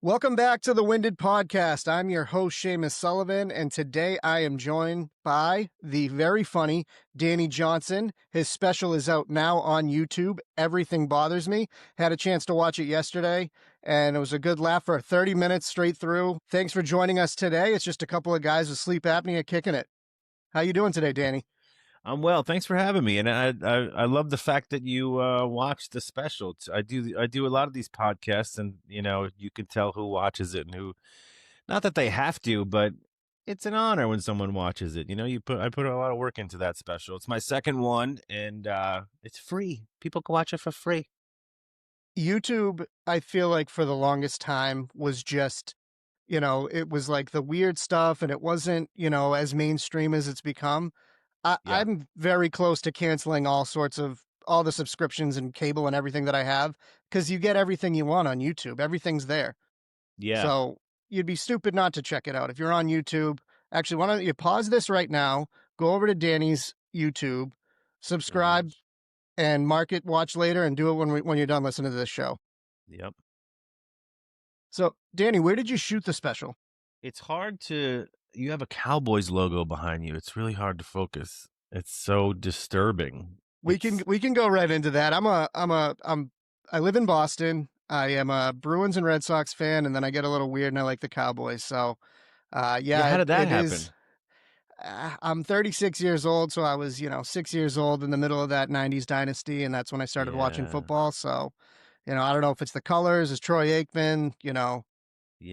Welcome back to the Winded Podcast. I'm your host, Seamus Sullivan, and today I am joined by the very funny Danny Johnson. His special is out now on YouTube. Everything Bothers Me. Had a chance to watch it yesterday, and it was a good laugh for 30 minutes straight through. Thanks for joining us today. It's just a couple of guys with sleep apnea kicking it. How you doing today, Danny? I'm well. Thanks for having me, and I love the fact that you watched the special. I do a lot of these podcasts, and you can tell who watches it and who. Not that they have to, but it's an honor when someone watches it. I put a lot of work into that special. It's my second one, and it's free. People can watch it for free. YouTube, I feel like for the longest time was just, it was like the weird stuff and it wasn't, as mainstream as it's become. Yeah. I'm very close to canceling all the subscriptions and cable and everything that I have because you get everything you want on YouTube. Everything's there. Yeah. So you'd be stupid not to check it out. If you're on YouTube, actually, why don't you pause this right now, go over to Danny's YouTube, subscribe, and mark it, watch later, and do it when you're done listening to this show. Yep. So, Danny, where did you shoot the special? It's hard to. You have a Cowboys logo behind you. It's really hard to focus. It's so disturbing. We can go right into that. I live in Boston. I am a Bruins and Red Sox fan, and then I get a little weird and I like the Cowboys. So, yeah. How did that happen? I'm 36 years old, so I was, 6 years old in the middle of that 90s dynasty, and that's when I started watching football. So, I don't know if it's the colors, it's Troy Aikman,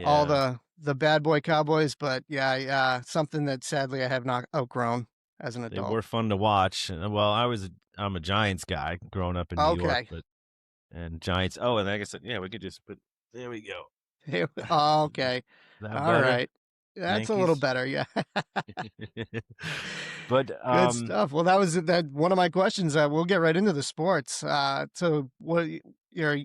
all the bad boy Cowboys, but yeah, something that sadly I have not outgrown as an adult. They were fun to watch. Well, I'm a Giants guy growing up in New York, and Giants. Oh, and like I said, we could just put. There we go. Okay. All right. That's Yankees. A little better, yeah. But good stuff. Well, that was that. One of my questions. We'll get right into the sports. So, what you're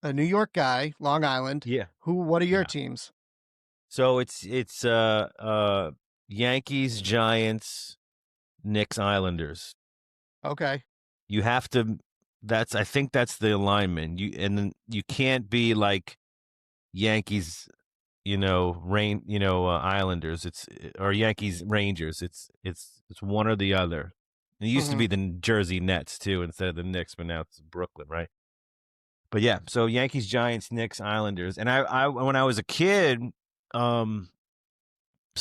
a New York guy, Long Island. Yeah. What are your teams? So it's Yankees, Giants, Knicks, Islanders. Okay. You have to. I think that's the alignment. You can't be like Yankees, Islanders. Or Yankees, Rangers. It's one or the other. It used to be the Jersey Nets too, instead of the Knicks, but now it's Brooklyn, right? But yeah, so Yankees, Giants, Knicks, Islanders, and I when I was a kid, some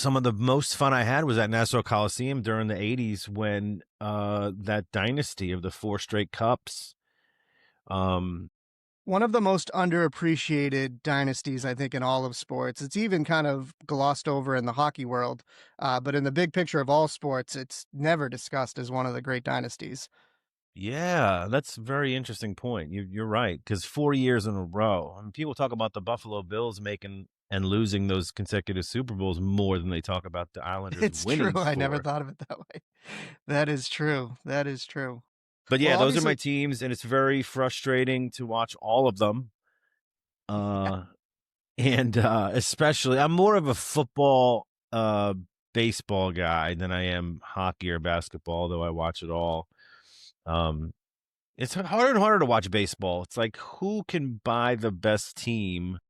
of the most fun I had was at Nassau Coliseum during the 80s when that dynasty of the 4 straight cups. One of the most underappreciated dynasties, I think, in all of sports. It's even kind of glossed over in the hockey world, but in the big picture of all sports, it's never discussed as one of the great dynasties. Yeah, that's a very interesting point. You're right, because 4 years in a row. I mean, people talk about the Buffalo Bills making and losing those consecutive Super Bowls more than they talk about the Islanders it's winning. It's true. I never thought of it that way. That is true. That is true. But yeah, those are my teams, and it's very frustrating to watch all of them. And especially, I'm more of a football, baseball guy than I am hockey or basketball, though I watch it all. It's harder and harder to watch baseball. It's like, who can buy the best team?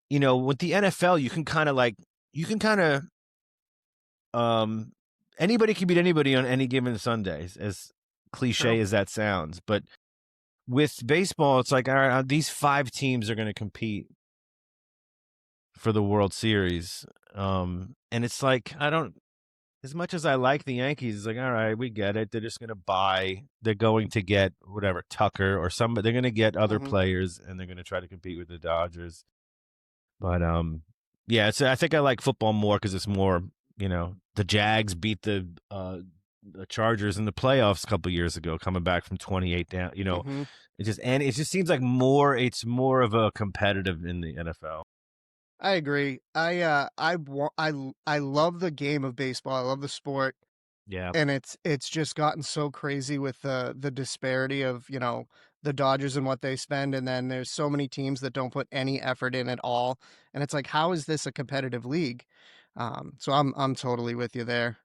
With the NFL, you can kind of anybody can beat anybody on any given Sundays, as cliche as that sounds. But with baseball, it's like, all right, these 5 teams are going to compete for the World Series. And it's like, as much as I like the Yankees, it's like, all right, we get it. They're just going to they're going to get whatever, Tucker or somebody. They're going to get other players, and they're going to try to compete with the Dodgers. But, yeah, I think I like football more because it's more, the Jags beat the Chargers in the playoffs a couple of years ago, coming back from 28 down. It just seems like it's more of a competitive in the NFL. I agree. I love the game of baseball. I love the sport. Yeah. And it's just gotten so crazy with the disparity of, the Dodgers and what they spend, and then there's so many teams that don't put any effort in at all. And it's like, how is this a competitive league? So I'm totally with you there.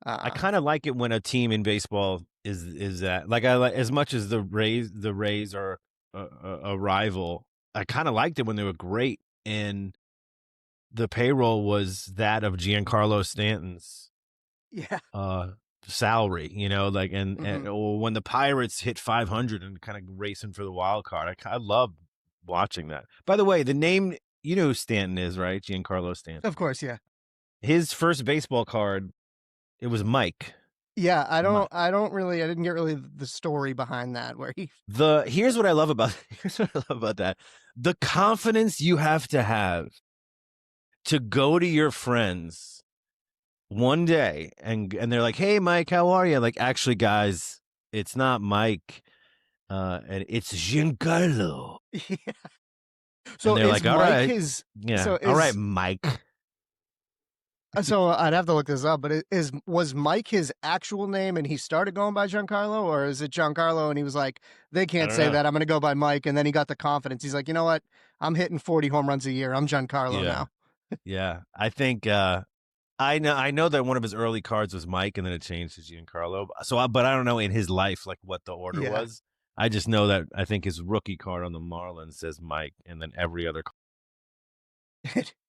I kind of like it when a team in baseball is that, like, I like, as much as the Rays are a rival. I kind of liked it when they were great, and the payroll was that of Giancarlo Stanton's Yeah. salary, like, Hmm. or when the Pirates hit 500 and kind of racing for the wild card. I love watching that. By the way, the name, you know who Stanton is, right? Giancarlo Stanton. Of course, yeah. His first baseball card, it was Mike. Yeah, Mike. I didn't get really the story behind that where he Here's what I love about here's what I love about that. The confidence you have to go to your friends one day and they're like, "Hey Mike, how are you?" Like, "Actually guys, it's not Mike, and it's Giancarlo." Yeah. And So they're is like, "All Mike right. his Yeah. so All right, is Mike." so I'd have to look this up, but was Mike his actual name and he started going by Giancarlo, or is it Giancarlo and he was like, they I can't don't say know. that, I'm going to go by Mike, and then he got the confidence. He's like, you know what? I'm hitting 40 home runs a year. I'm Giancarlo Yeah. now. Yeah. I think I know that one of his early cards was Mike and then it changed to Giancarlo. But I don't know in his life like what the order Yeah. was. I just know that I think his rookie card on the Marlins says Mike, and then every other.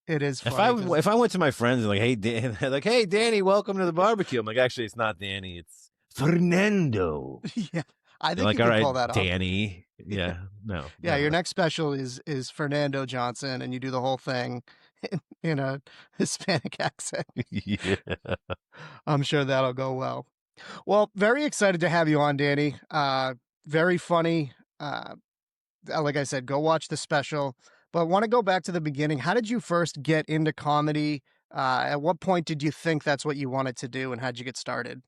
It is If I funny because if I went to my friends and like, "Hey, like, hey, Danny, welcome to the barbecue," I'm like, "Actually, it's not Danny, it's Fernando." yeah, I They're think you like, "All could right, pull that off. Danny." Yeah. Yeah, no, Yeah, none of your that. next special is Fernando Johnson, and you do the whole thing in a Hispanic accent. Yeah. I'm sure that'll go well. Well, very excited to have you on, Danny. Very funny. Like I said, go watch the special. But want to go back to the beginning. How did you first get into comedy? At what point did you think that's what you wanted to do, and how'd you get started?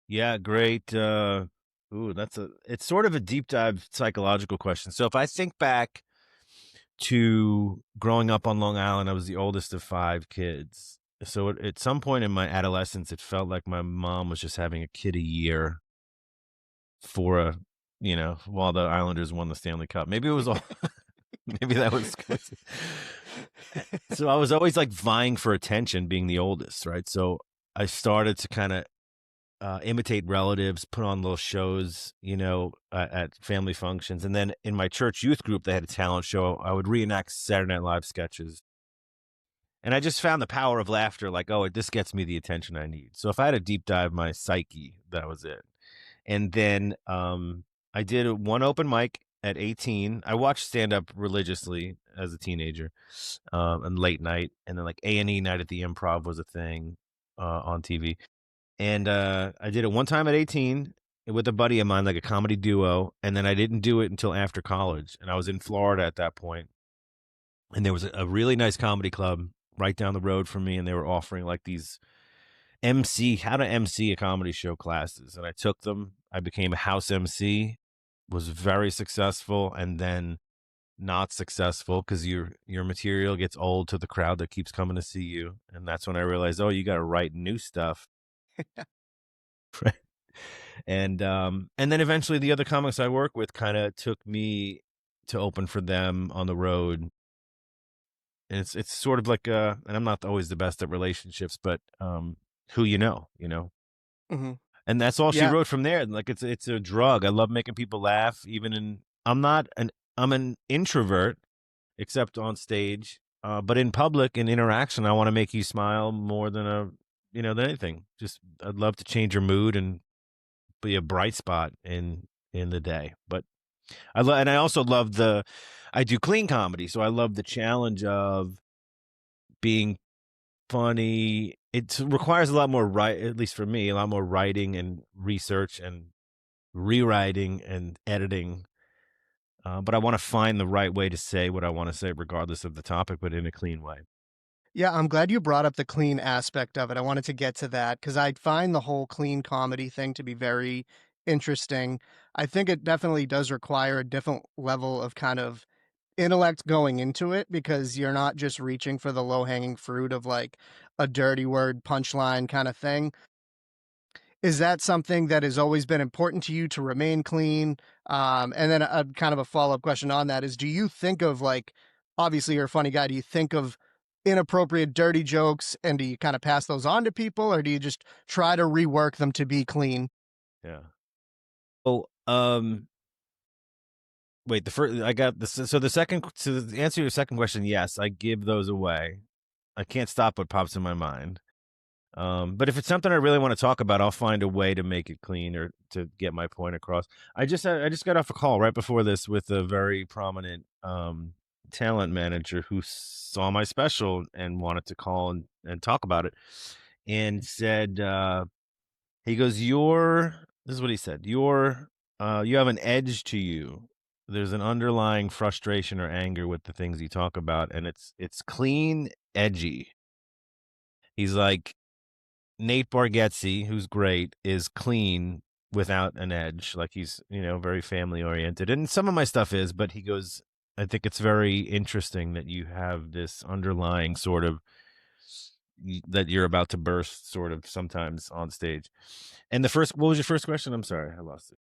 Yeah, great. It's sort of a deep dive psychological question. So if I think back to growing up on Long Island, I was the oldest of 5 kids. So at some point in my adolescence, it felt like my mom was just having a kid a year for while the Islanders won the Stanley Cup. Maybe it was all, maybe that was, so I was always like vying for attention being the oldest, right? So I started to kind of imitate relatives, put on little shows, at family functions. And then in my church youth group, they had a talent show. I would reenact Saturday Night Live sketches. And I just found the power of laughter, like, oh, this gets me the attention I need. So if I had to deep dive my psyche, that was it. And then I did one open mic at 18. I watched stand up religiously as a teenager, and late night. And then like A&E night at the Improv was a thing on TV. And I did it one time at 18 with a buddy of mine, like a comedy duo. And then I didn't do it until after college. And I was in Florida at that point. And there was a really nice comedy club right down the road from me. And they were offering like these how to MC a comedy show classes. And I took them. I became a house MC, was very successful, and then not successful because your material gets old to the crowd that keeps coming to see you. And that's when I realized, oh, you got to write new stuff. Right. And then eventually the other comics I work with kind of took me to open for them on the road. And it's sort of like and I'm not always the best at relationships, but who Hmm. and that's all she Yeah. wrote from there. Like it's a drug. I love making people laugh. I'm an introvert, except on stage. But in public and interaction, I want to make you smile more than anything. Just I'd love to change your mood and be a bright spot in the day. But and I also love I do clean comedy, so I love the challenge of being funny. It requires a lot more at least for me, a lot more writing and research and rewriting and editing. But I want to find the right way to say what I want to say, regardless of the topic, but in a clean way. Yeah, I'm glad you brought up the clean aspect of it. I wanted to get to that because I find the whole clean comedy thing to be very interesting. I think it definitely does require a different level of kind of intellect going into it because you're not just reaching for the low hanging fruit of like a dirty word punchline kind of thing. Is that something that has always been important to you to remain clean? And then a kind of a follow-up question on that is, do you think of like, obviously you're a funny guy, do you think of inappropriate dirty jokes and do you kind of pass those on to people, or do you just try to rework them to be clean? Yeah. Oh, wait, the first I got this. So the second, to answer your second question, yes, I give those away. I can't stop what pops in my mind. But if it's something I really want to talk about, I'll find a way to make it clean or to get my point across. I just got off a call right before this with a very prominent talent manager who saw my special and wanted to call and talk about it, and said, he goes, this is what he said, you have an edge to you. There's an underlying frustration or anger with the things you talk about, and it's clean, edgy. He's like, Nate Bargatze, who's great, is clean without an edge. Like, he's, very family oriented. And some of my stuff is, but he goes, I think it's very interesting that you have this underlying sort of that you're about to burst sort of sometimes on stage. And what was your first question? I'm sorry, I lost it.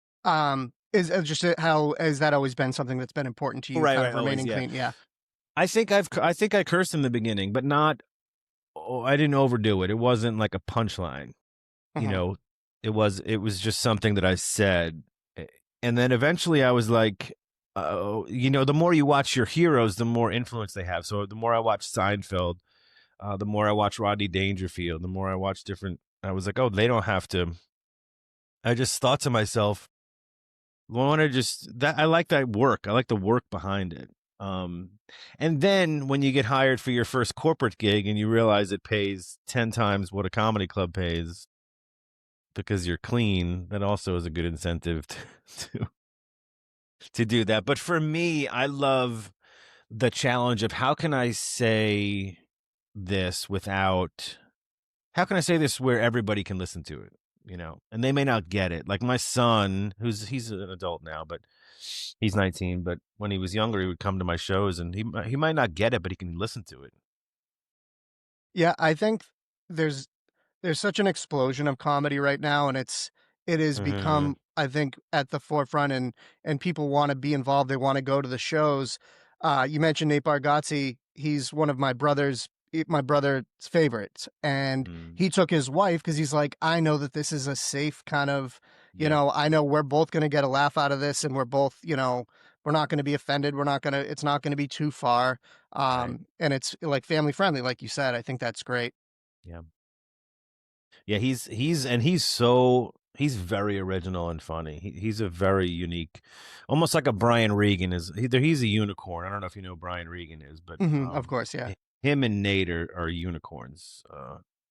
Is just how has that always been something that's been important to you? Right, kind right, of remaining always, yeah. clean. Yeah. I think I cursed in the beginning, but not. I didn't overdo it. It wasn't like a punchline. Mhm. It was just something that I said. And then eventually I was like, the more you watch your heroes, the more influence they have. So the more I watch Seinfeld, the more I watch Rodney Dangerfield, the more I watch I was like, oh, they don't have to. I just thought to myself, I like that work. I like the work behind it. And then when you get hired for your first corporate gig and you realize it pays 10 times what a comedy club pays because you're clean, that also is a good incentive to to do that. But for me, I love the challenge of how can I say this where everybody can listen to it, and they may not get it. Like my son, he's an adult now, but he's 19, but when he was younger, he would come to my shows and he might not get it, but he can listen to it. Yeah, I think there's there's such an explosion of comedy right now, and it has Mm-hmm. become, I think, at the forefront, and people want to be involved. They want to go to the shows. You mentioned Nate Bargatze. He's one of my brother's favorites, and Mm. he took his wife because he's like, I know that this is a safe kind of, Yeah, I know we're both going to get a laugh out of this, and we're both, we're not going to be offended. It's not going to be too far. right. And it's like family friendly, like you said. I think that's great. Yeah. Yeah, he's very original and funny. He's a very unique, almost like a Brian Regan he's a unicorn. I don't know if you know who Brian Regan is, but Of course, yeah. him and Nate are unicorns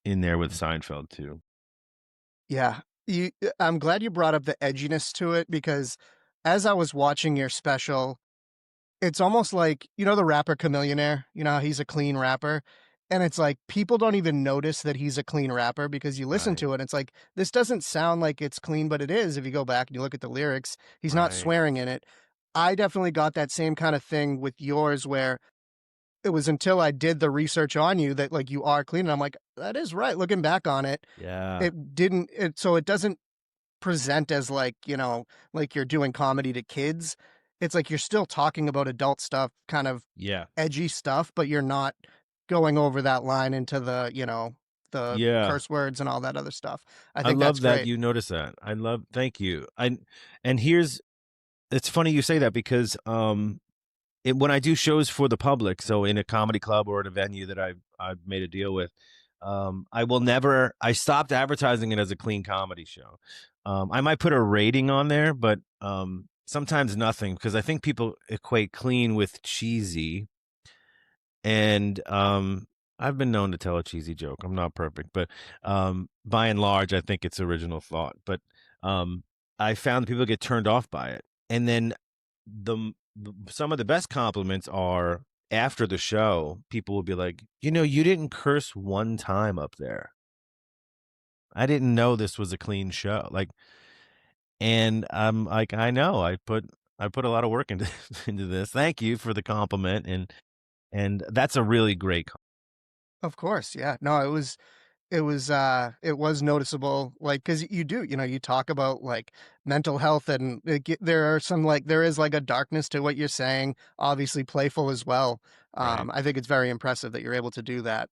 in there with Seinfeld too. Yeah. I'm glad you brought up the edginess to it because as I was watching your special, it's almost like, the rapper Chamillionaire, how he's a clean rapper. And it's like people don't even notice that he's a clean rapper because you listen Right, to it. And it's like, this doesn't sound like it's clean, but it is. If you go back and you look at the lyrics, he's not right. swearing in it. I definitely got that same kind of thing with yours where it was until I did the research on you that like you are clean. And I'm like, that is right. Looking back on it, Yeah, it doesn't present as like, like you're doing comedy to kids. It's like you're still talking about adult stuff, kind of yeah, edgy stuff, but you're not going over that line into the, the yeah. curse words and all that other stuff. I I think that's love that great. you notice that. Thank you. And it's funny you say that because when I do shows for the public, so in a comedy club or at a venue that I've made a deal with, I stopped advertising it as a clean comedy show. I might put a rating on there, but sometimes nothing because I think people equate clean with cheesy, and I've been known to tell a cheesy joke. I'm not perfect, but by and large, I think it's original thought. But um, I found people get turned off by it, and then some of the best compliments are after the show. People will be like, you didn't curse one time up there. I didn't know this was a clean show. Like, and I'm like, I know. I put a lot of work into into this. Thank you for the compliment, and that's a really great. Of course. Yeah. No, it was noticeable, like, because you do, you talk about like mental health and there are some like there is like a darkness to what you're saying, obviously playful as well. Right. I think it's very impressive that you're able to do that.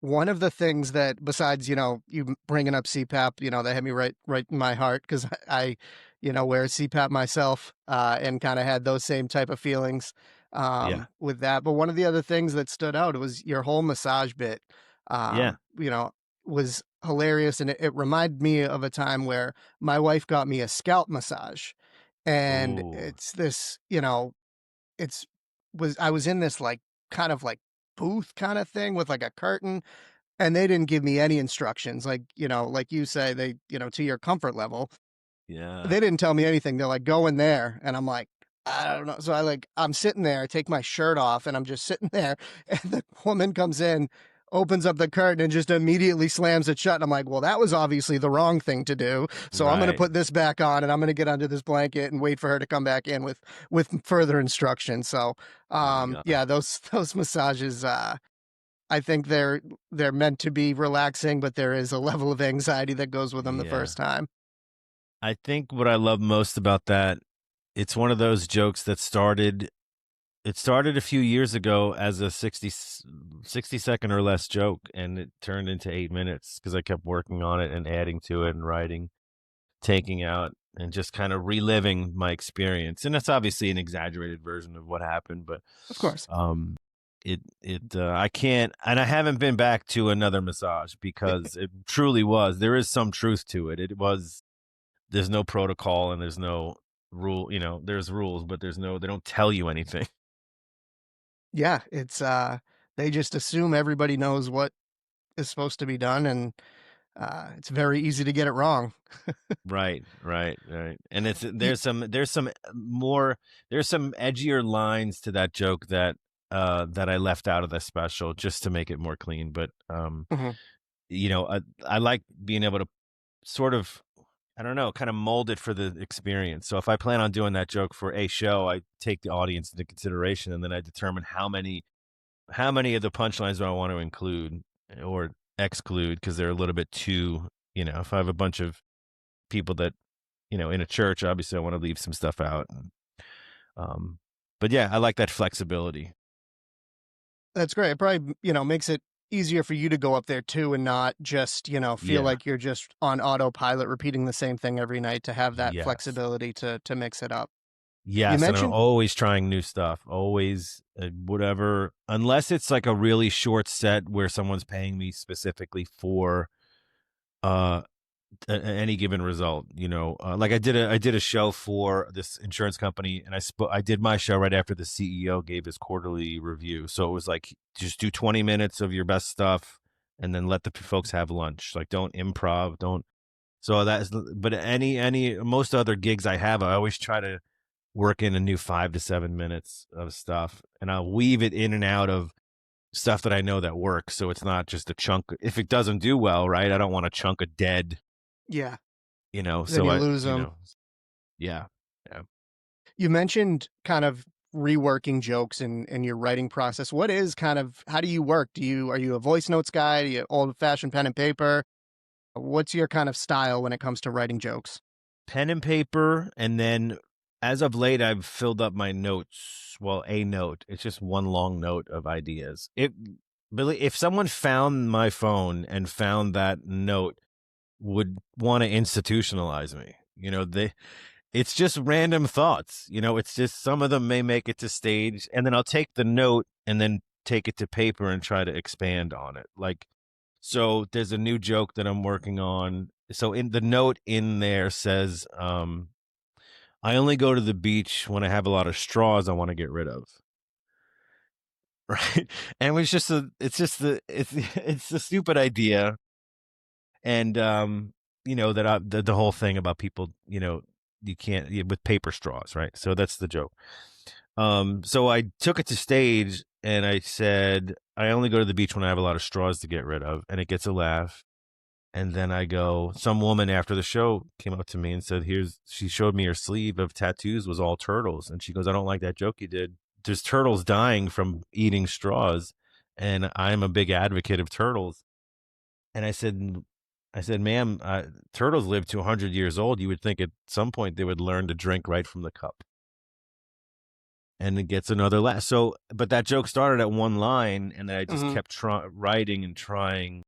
One of the things that besides, you bringing up CPAP, that hit me right in my heart because I wear a CPAP myself, and kind of had those same type of feelings Yeah. with that. But one of the other things that stood out was your whole massage bit, Yeah. was hilarious. And it reminded me of a time where my wife got me a scalp massage. And Ooh. it's this, it's I was in this like kind of like booth kind of thing with like a curtain, and they didn't give me any instructions. Like, like you say, they, to your comfort level. Yeah. They didn't tell me anything. They're like, go in there. And I'm like, I don't know. So I'm sitting there, I take my shirt off and I'm just sitting there. And the woman comes in, opens up the curtain and just immediately slams it shut. And I'm like, well, that was obviously the wrong thing to do. So I'm going to Right. put this back on and I'm going to get under this blanket and wait for her to come back in with further instructions. So, Oh my God. yeah, those massages, I think they're meant to be relaxing, but there is a level of anxiety that goes with them the Yeah. first time. I think what I love most about that, it's one of those jokes that it started a few years ago as a 60-second or less joke, and it turned into 8 minutes because I kept working on it and adding to it and writing, taking out, and just kind of reliving my experience. And that's obviously an exaggerated version of what happened, but Of course. I can't, and I haven't been back to another massage because it truly was, there is some truth to it. There's no protocol and there's no rule, there's rules, but they don't tell you anything. Yeah, it's they just assume everybody knows what is supposed to be done, and it's very easy to get it wrong. Right, right, right. And it's Y- there's some edgier lines to that joke that I left out of the special just to make it more clean. But Mhm. I like being able to sort of, I don't know, kind of mold it for the experience. So if I plan on doing that joke for a show, I take the audience into consideration, and then I determine how many of the punchlines do I want to include or exclude because they're a little bit too, if I have a bunch of people that, in a church, obviously I want to leave some stuff out. Um, but yeah, I like that flexibility. That's great. It probably, makes it easier for you to go up there too and not just, feel Yeah. like you're just on autopilot repeating the same thing every night, to have that Yes. flexibility to mix it up. You Yes, and I'm mentioned always trying new stuff. Always, whatever, unless it's like a really short set where someone's paying me specifically for uh any given result. Like I did a show for this insurance company, and I did my show right after the CEO gave his quarterly review. So it was like, just do 20 minutes of your best stuff and then let the folks have lunch. Like, don't improv, don't. So that's, but most other gigs I have, I always try to work in a new 5 to 7 minutes of stuff, and I'll weave it in and out of stuff that I know that works. So it's not just a chunk. If it doesn't do well, right, I don't want a chunk of dead, yeah, then so you lose them. yeah, yeah. You mentioned kind of reworking jokes in your writing process. What is kind of, how do you work? Are you a voice notes guy? Are you old fashioned pen and paper? What's your kind of style when it comes to writing jokes? Pen and paper, and then as of late, I've filled up my notes. Well, a note. It's just one long note of ideas. If someone found my phone and found that note, would want to institutionalize me. It's just random thoughts. It's just, some of them may make it to stage, and then I'll take the note and then take it to paper and try to expand on it. Like, so there's a new joke that I'm working on. So in the note in there says, I only go to the beach when I have a lot of straws I want to get rid of. Right. And it's a stupid idea. And, the whole thing about people, you can't, with paper straws. Right. So that's the joke. So I took it to stage and I said, I only go to the beach when I have a lot of straws to get rid of. And it gets a laugh. And then I go, some woman after the show came up to me and said, she showed me her sleeve of tattoos was all turtles. And she goes, I don't like that joke you did. There's turtles dying from eating straws. And I'm a big advocate of turtles. And I said, ma'am, turtles live to 100 years old. You would think at some point they would learn to drink right from the cup. And it gets another laugh. So, but that joke started at one line, and then I just Mhm. kept writing and trying.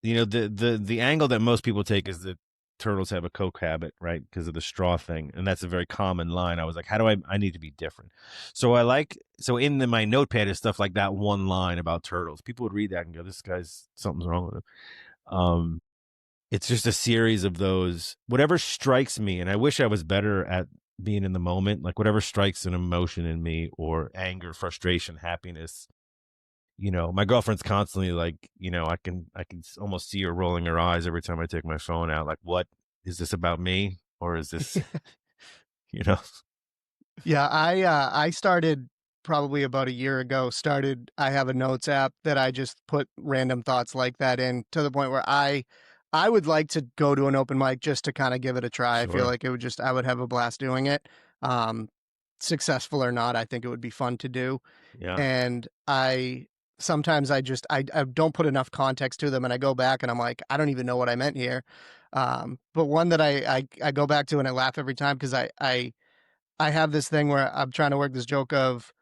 The angle that most people take is that turtles have a Coke habit, right? Because of the straw thing. And that's a very common line. I was like, how do I need to be different. So my notepad is stuff like that one line about turtles. People would read that and go, this guy's, something's wrong with him. It's just a series of those, whatever strikes me. And I wish I was better at being in the moment, like whatever strikes an emotion in me, or anger, frustration, happiness. My girlfriend's constantly like, I can almost see her rolling her eyes every time I take my phone out. Like, what is this about me? Or is this, you know? Yeah, I started probably about a year ago. I have a notes app that I just put random thoughts like that in, to the point where I would like to go to an open mic just to kind of give it a try. I feel Sure. like I would have a blast doing it. Successful or not, I think it would be fun to do. Yeah. And sometimes I don't put enough context to them, and I go back and I'm like, I don't even know what I meant here. But one that I go back to and I laugh every time, because I have this thing where I'm trying to work this joke of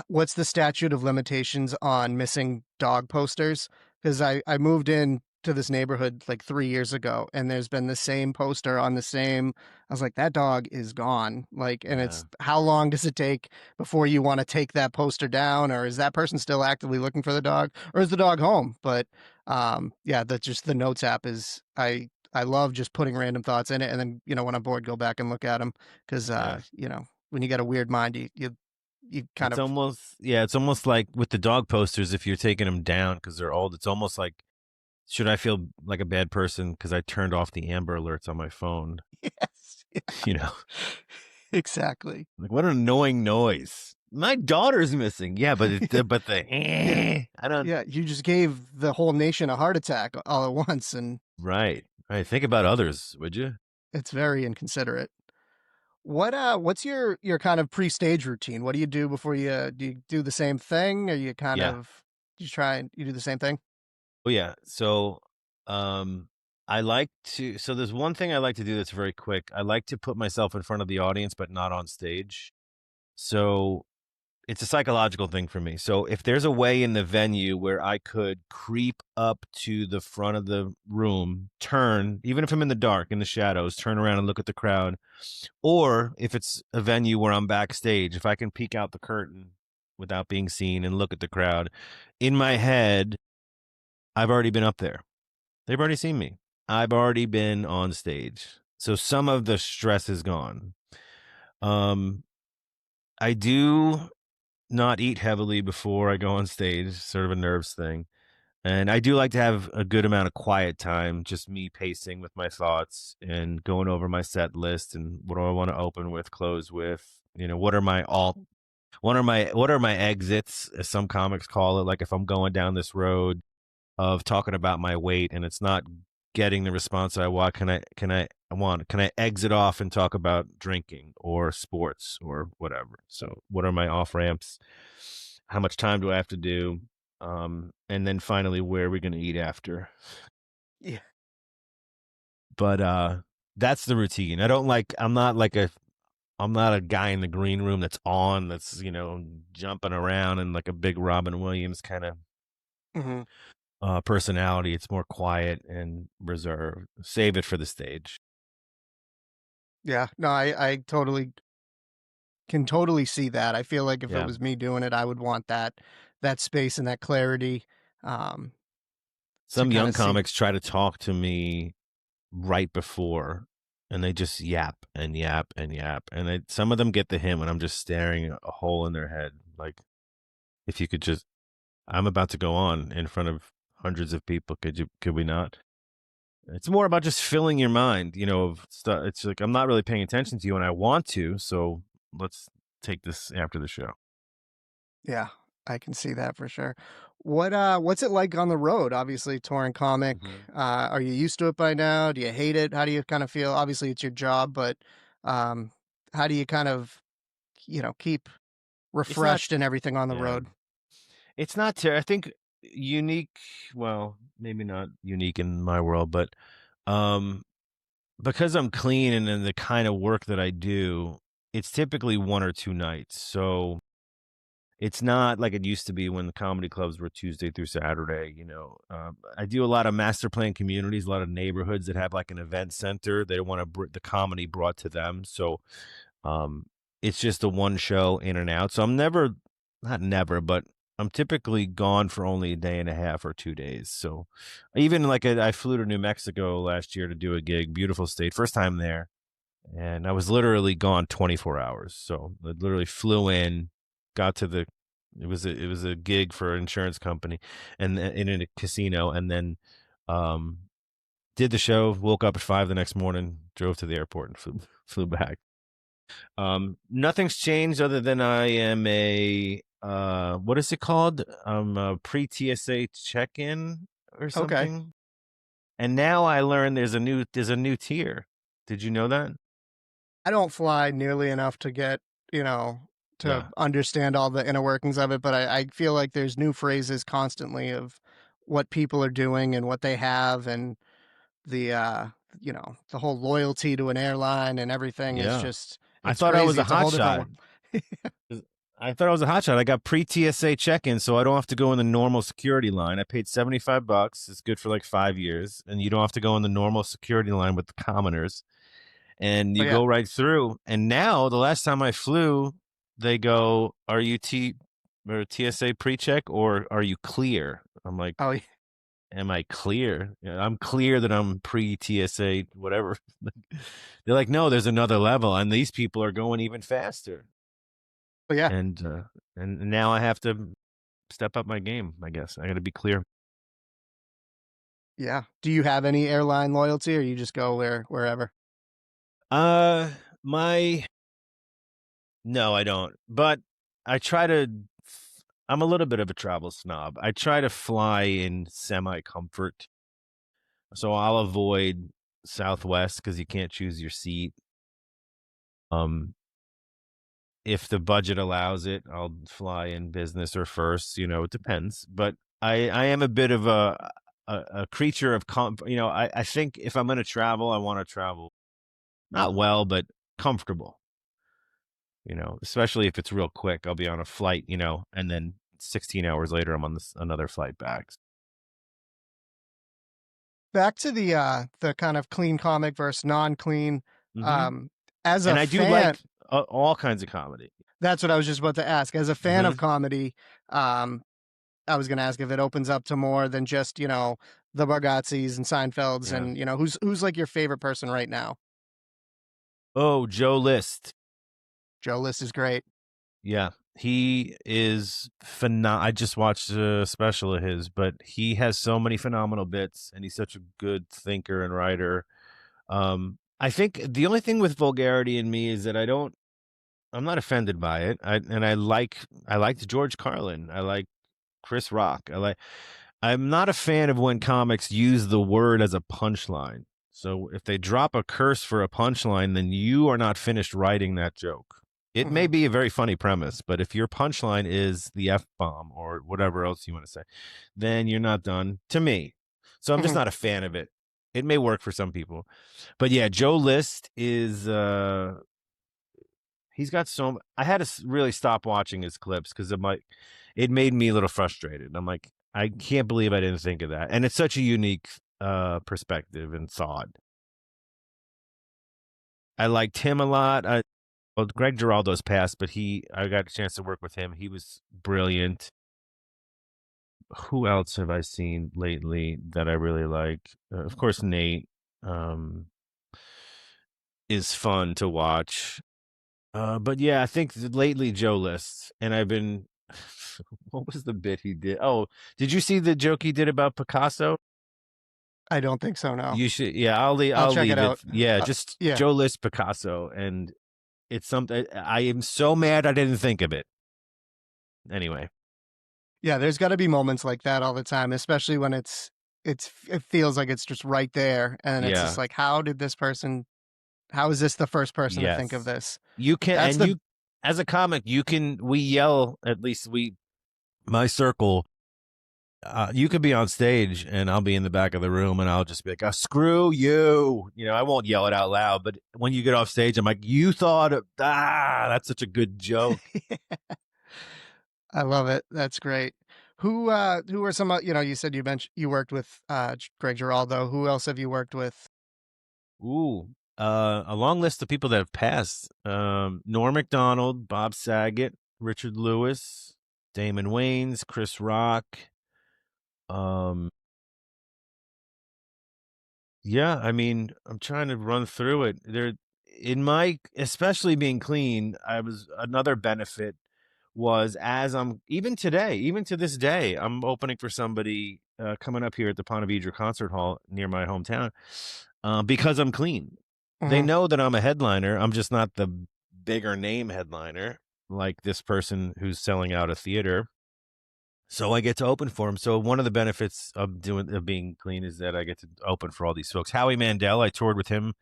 what's the statute of limitations on missing dog posters? Because I moved in to this neighborhood like 3 years ago, and there's been the same poster on the same. I was like, that dog is gone. Like, and Yeah. it's, how long does it take before you want to take that poster down, or is that person still actively looking for the dog, or is the dog home? But yeah, that's just, the notes app is, I love just putting random thoughts in it, and then when I'm bored, go back and look at them, because Yeah. when you get a weird mind, you kind It's of. almost like with the dog posters, if you're taking them down because they're old, it's almost like, should I feel like a bad person because I turned off the Amber Alerts on my phone? Yes. You know, Exactly. like what an annoying noise. My daughter's missing. Yeah, but Yeah. I don't. Yeah, you just gave the whole nation a heart attack all at once, and Right. Right. Think about others, would you? it's very inconsiderate. What's your kind of pre-stage routine? What do you do before do you do the same thing, or you kind Yeah. of, you try and you do the same thing? Oh yeah. So, um, so there's one thing I like to do that's very quick. I like to put myself in front of the audience, but not on stage. So it's a psychological thing for me. So if there's a way in the venue where I could creep up to the front of the room, turn, even if I'm in the dark, in the shadows, turn around and look at the crowd, or if it's a venue where I'm backstage, if I can peek out the curtain without being seen and look at the crowd, in my head, I've already been up there. They've already seen me. I've already been on stage. So some of the stress is gone. I do not eat heavily before I go on stage, sort of a nerves thing. And I do like to have a good amount of quiet time, just me pacing with my thoughts and going over my set list and what do I want to open with, close with, what are my exits, as some comics call it, like if I'm going down this road of talking about my weight and it's not getting the response I want, can I exit off and talk about drinking or sports or whatever? So what are my off ramps? How much time do I have to do? And then finally, where are we going to eat after? Yeah. But that's the routine. I'm not a guy in the green room that's jumping around and like a big Robin Williams kind of Hmm. personality. It's more quiet and reserved. Save it for the stage. Yeah. No, I can totally see that. I feel like if it Yeah. was me doing it, I would want that space and that clarity, um, to Some kind young of see. comics try to talk to me right before, and they just yap and yap and yap. And some of them get the hint when I'm just staring at a hole in their head. Like, if you could just, I'm about to go on in front of hundreds of people. Could we not? It's more about just filling your mind, of stuff. It's like, I'm not really paying attention to you and I want to. So let's take this after the show. Yeah, I can see that for sure. What's it like on the road? Obviously, touring comic. Mhm. Are you used to it by now? Do you hate it? How do you kind of feel? Obviously, it's your job, but um, how do you kind of keep It's not, refreshed and everything on the yeah, road? it's not, I think unique. Well, maybe not unique in my world, but um, because I'm clean and in the kind of work that I do, it's typically one or two nights. So It's not like it used to be when the comedy clubs were Tuesday through Saturday. I do a lot of master plan communities, a lot of neighborhoods that have like an event center. They want the comedy brought to them. So it's just a one show in and out. So I'm not never, but I'm typically gone for only a day and a half or 2 days. So even like I flew to New Mexico last year to do a gig, beautiful state, first time there. And I was literally gone 24 hours. So I literally flew in, got to it was a gig for an insurance company and in a casino, and then did the show, woke up at 5 the next morning, drove to the airport and flew back. Nothing's changed other than I am what is it called? A pre-TSA check-in or something. Okay. And now I learned there's a new tier. Did you know that? I don't fly nearly enough to get, to understand all the inner workings of it, but I feel like there's new phrases constantly of what people are doing and what they have, and the the whole loyalty to an airline and everything is Yeah. just, I it's thought I was crazy. a It's a whole different hotshot. world. I thought I was a hotshot. I got pre-TSA check-in, so I don't have to go in the normal security line. I paid $75. It's good for like 5 years, and you don't have to go in the normal security line with the commoners. And you Oh, yeah. go right through. And now, the last time I flew, they go, "Are you TSA pre-check or are you clear?" I'm like, Oh, yeah. "Am I clear? I'm clear that I'm pre-TSA, whatever." They're like, "No, there's another level, and these people are going even faster." But yeah. And now I have to step up my game. I guess I got to be clear. Yeah. Do you have any airline loyalty, or you just go wherever? My No, I don't. But I try to. I'm a little bit of a travel snob. I try to fly in semi comfort, so I'll avoid Southwest because you can't choose your seat. Um, if the budget allows it, I'll fly in business or first. It depends. But I am a bit of a creature of I think if I'm going to travel, I want to travel not well, but comfortable. Especially if it's real quick. I'll be on a flight, and then 16 hours later, I'm on another flight back. Back to the kind of clean comic versus non-clean. Mm-hmm. As And a I do fan, like all kinds of comedy. that's what I was just about to ask. As a fan of Mm-hmm. comedy, I was going to ask if it opens up to more than just, the Bargazzis and Seinfelds, Yeah. and who's like your favorite person right now? Oh, Joe List. Joe List is great. Yeah, he is phenomenal. I just watched a special of his, but he has so many phenomenal bits, and he's such a good thinker and writer. I think the only thing with vulgarity in me is that I'm not offended by it. I liked George Carlin. I like Chris Rock. I'm not a fan of when comics use the word as a punchline. So if they drop a curse for a punchline, then you are not finished writing that joke. It may be a very funny premise, but if your punchline is the F-bomb or whatever else you want to say, then you're not done, to me. So I'm just not a fan of it. It may work for some people. But yeah, Joe List is he's got I had to really stop watching his clips because it made me a little frustrated. I'm like, I can't believe I didn't think of that. And it's such a unique perspective and thought. I liked him a lot. Well, Greg Giraldo's passed, but I got a chance to work with him. He was brilliant. Who else have I seen lately that I really like? Of course, Nate is fun to watch. But yeah, I think lately Joe List, and I've been. What was the bit he did? Oh, did you see the joke he did about Picasso? I don't think so. No. You should. Yeah, I'll leave check it out. Yeah, just yeah. Joe List Picasso, and it's something. I am so mad I didn't think of it. Anyway. Yeah, there's got to be moments like that all the time, especially when it feels like it's just right there, and it's just like, how is this the first person to think of this? You can, you as a comic, we yell, at least my circle. You could be on stage and I'll be in the back of the room and I'll just be like, screw you. I won't yell it out loud, but when you get off stage, I'm like, you thought that's such a good joke. I love it. That's great. Who are some, you said you mentioned you worked with Greg Giraldo. Who else have you worked with? Ooh, a long list of people that have passed. Norm Macdonald, Bob Saget, Richard Lewis, Damon Wayans, Chris Rock. Um, yeah, I mean, I'm trying to run through it. There, in my, especially being clean, another benefit was as I'm even today, even to this day, I'm opening for somebody coming up here at the Ponte Vedra Concert Hall near my hometown because I'm clean. They Mhm. know that I'm a headliner. I'm just not the bigger name headliner like this person who's selling out a theater. So I get to open for him. So one of the benefits of being clean is that I get to open for all these folks. Howie Mandel, I toured with him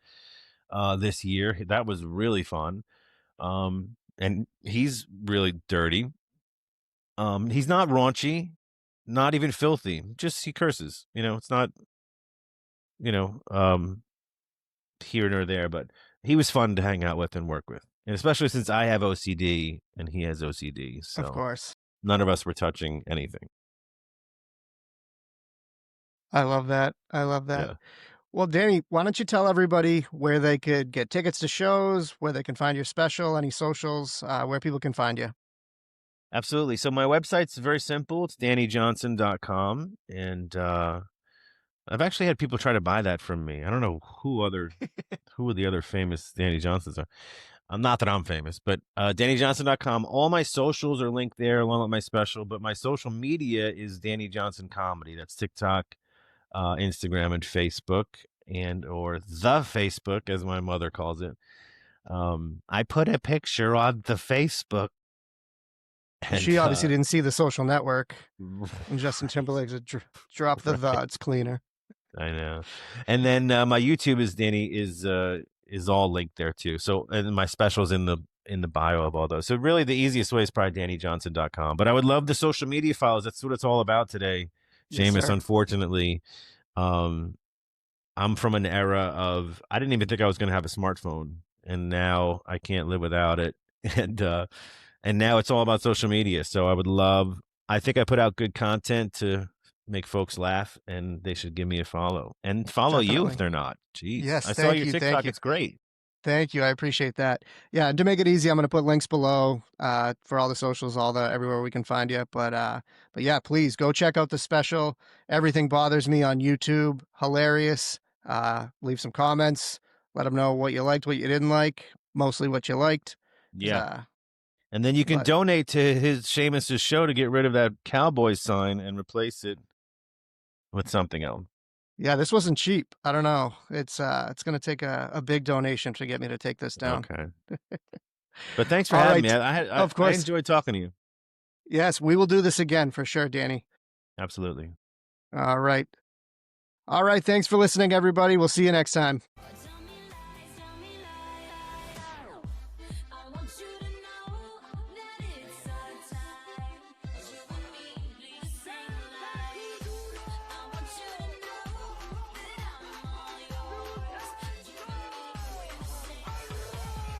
this year. That was really fun. And he's really dirty. He's not raunchy, not even filthy. Just he curses. It's not, you know, um, here nor there, but he was fun to hang out with and work with. And especially since I have OCD and he has OCD. Of So course. none of us were touching anything. I love that. I love that. Yeah. Well, Danny, why don't you tell everybody where they could get tickets to shows, where they can find your special, any socials, where people can find you? Absolutely. So my website's very simple. It's DannyJohnson.com. And I've actually had people try to buy that from me. I don't know who are the other famous Danny Johnsons are. Not that I'm famous, but DannyJohnson.com. All my socials are linked there along with my special, but my social media is Danny Johnson Comedy. That's TikTok, Instagram, and Facebook, and or the Facebook, as my mother calls it. I put a picture on the Facebook. She And obviously didn't see the social network. And Justin Timberlake said, drop the right. it's cleaner. I know. And then my YouTube is all linked there too. So and my specials in the bio of all those. So really the easiest way is probably DannyJohnson.com. But I would love the social media files. That's what it's all about today. Yes, Seamus, sir. unfortunately, um, I'm from an era of I didn't even think I was going to have a smartphone, and now I can't live without it. And now it's all about social media. So I would love. I think I put out good content to make folks laugh, and they should give me a follow and follow you if Definitely. they're not. Jeez, Yes, I saw thank your you. Thank TikTok. you. It's great. Thank you. I appreciate that. Yeah, and to make it easy, I'm going to put links below for all the socials, everywhere we can find you. But yeah, please go check out the special. Everything Bothers Me on YouTube. Hilarious. Leave some comments. Let them know what you liked, what you didn't like. Mostly what you liked. Yeah, Uh, and then you can but donate to his Seamus's show to get rid of that Cowboys sign and replace it with something else. yeah, this wasn't cheap. I don't know. It's going to take a big donation to get me to take this down. Okay, but thanks for All having me. right. Of I course. enjoyed talking to you. Yes, we will do this again for sure, Danny. Absolutely. All right. All right. Thanks for listening, everybody. We'll see you next time.